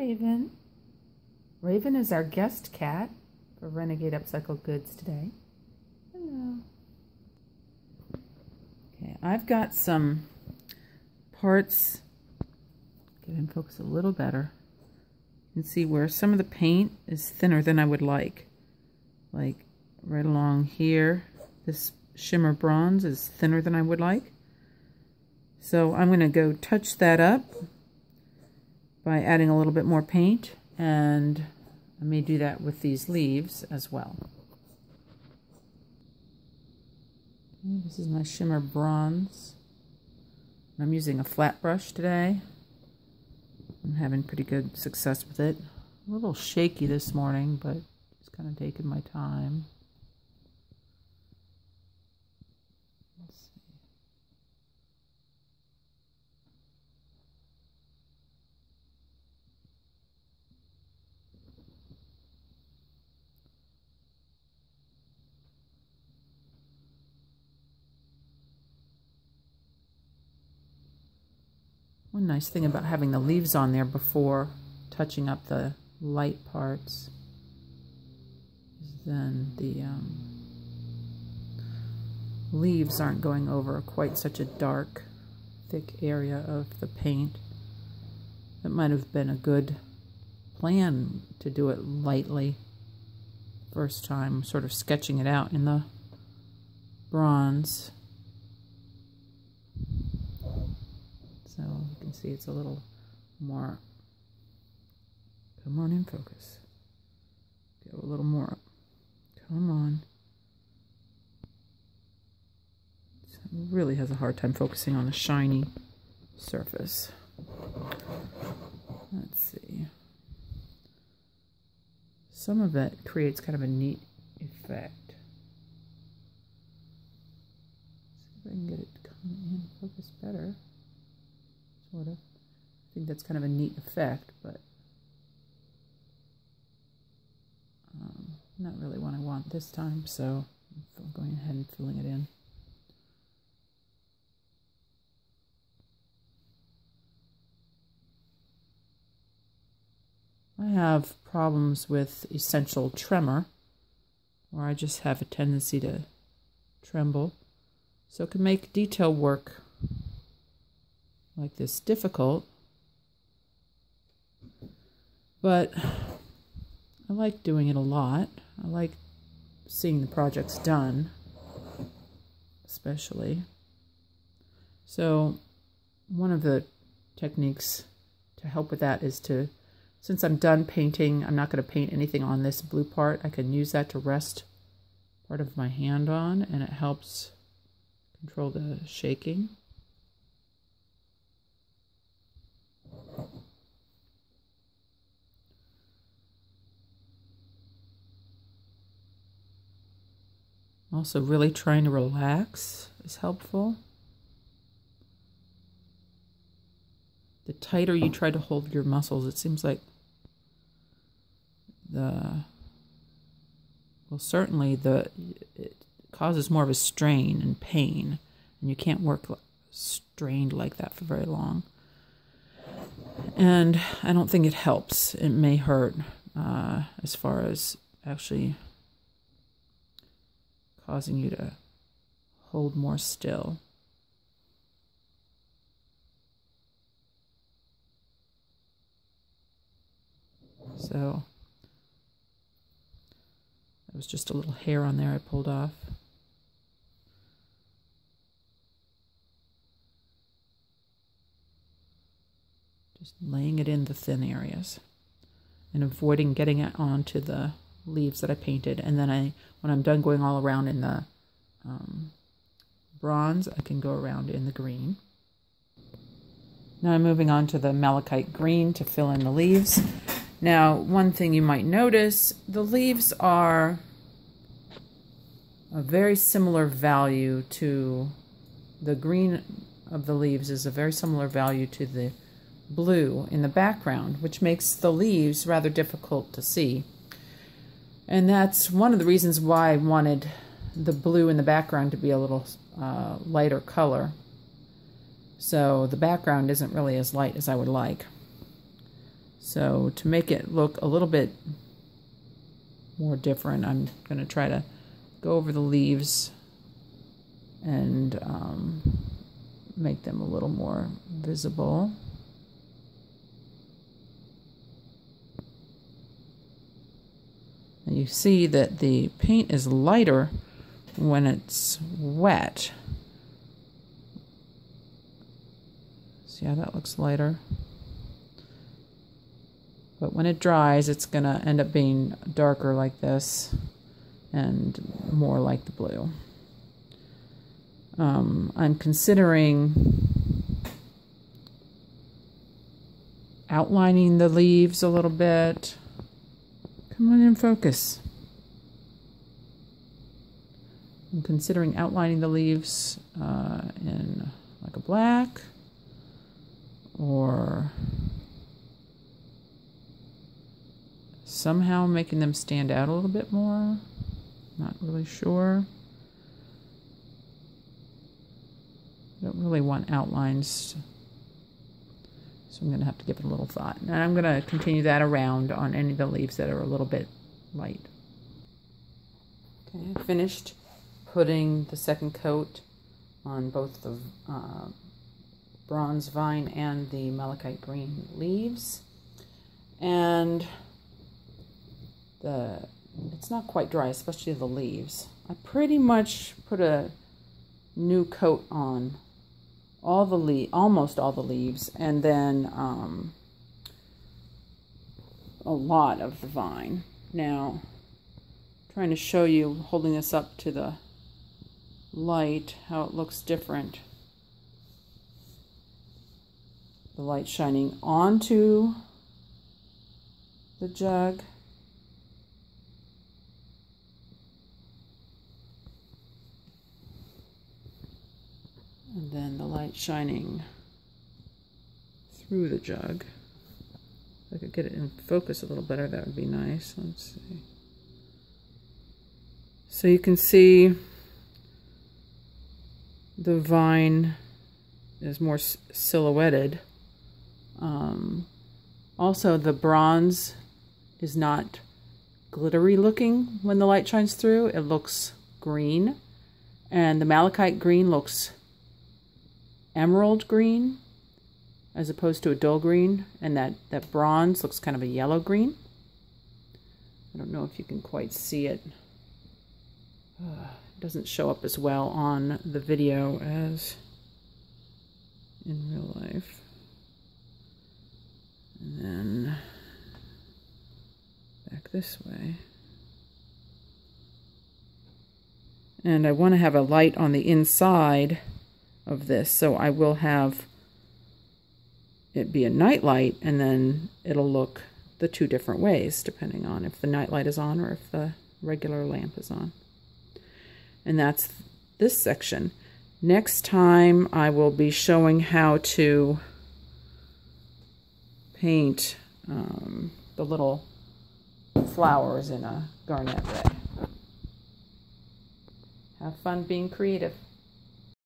Raven. Raven is our guest cat for Renegade Upcycle Goods today. Hello. Okay, I've got some parts. Get in focus a little better. You can see where some of the paint is thinner than I would like. Like right along here, this shimmer bronze is thinner than I would like. So I'm going to go touch that up by adding a little bit more paint, and I may do that with these leaves as well. Okay, this is my shimmer bronze. I'm using a flat brush today. I'm having pretty good success with it. A little shaky this morning, but just kind of taking my time. Let's see. One nice thing about having the leaves on there before touching up the light parts is then the leaves aren't going over quite such a dark, thick area of the paint. It might have been a good plan to do it lightly first time, sort of sketching it out in the bronze. So you can see it's a little more, come on in focus, go a little more up, come on. So it really has a hard time focusing on the shiny surface. Let's see. Some of it creates kind of a neat effect. See if I can get it to come in focus better. Sort of. I think that's kind of a neat effect, but not really what I want this time, so I'm going ahead and filling it in. I have problems with essential tremor, where I just have a tendency to tremble, so it can make detail work like this difficult, but I like doing it a lot. I like seeing the projects done, especially. So one of the techniques to help with that is to, since I'm done painting, I'm not going to paint anything on this blue part. I can use that to rest part of my hand on, and it helps control the shaking. Also, really trying to relax is helpful. The tighter you try to hold your muscles, it seems like certainly it causes more of a strain and pain, and you can't work strained like that for very long. And I don't think it helps. It may hurt as far as actually causing you to hold more still. So there was just a little hair on there I pulled off. Just laying it in the thin areas and avoiding getting it onto the leaves that I painted. And then when I'm done going all around in the bronze, I can go around in the green. Now I'm moving on to the malachite green to fill in the leaves. Now, one thing you might notice, the leaves are a very similar value to the green of the leaves is a very similar value to the blue in the background, which makes the leaves rather difficult to see. And that's one of the reasons why I wanted the blue in the background to be a little lighter color. So the background isn't really as light as I would like. So to make it look a little bit more different, I'm going to try to go over the leaves and make them a little more visible. And you see that the paint is lighter when it's wet. See how that looks lighter? But when it dries, it's going to end up being darker like this and more like the blue. I'm considering outlining the leaves a little bit. Come on in, focus. I'm considering outlining the leaves in like a black, or somehow making them stand out a little bit more. Not really sure. I don't really want outlines, so I'm going to have to give it a little thought. And I'm going to continue that around on any of the leaves that are a little bit light. Okay, I finished putting the second coat on both the bronze vine and the malachite green leaves. And it's not quite dry, especially the leaves. I pretty much put a new coat on almost all the leaves, and then a lot of the vine. Now, trying to show you, holding this up to the light, how it looks different. The light shining onto the jug. And then the light shining through the jug. If I could get it in focus a little better, that would be nice. Let's see. So you can see the vine is more silhouetted. Also, the bronze is not glittery looking when the light shines through. It looks green. And the malachite green looks emerald green as opposed to a dull green, and that bronze looks kind of a yellow green. I don't know if you can quite see it. It doesn't show up as well on the video as in real life. And then back this way. And I want to have a light on the inside of this, so I will have it be a night light, and then it'll look the two different ways depending on if the night light is on or if the regular lamp is on. And that's this section. Next time I will be showing how to paint the little flowers in a garnet red. Have fun being creative.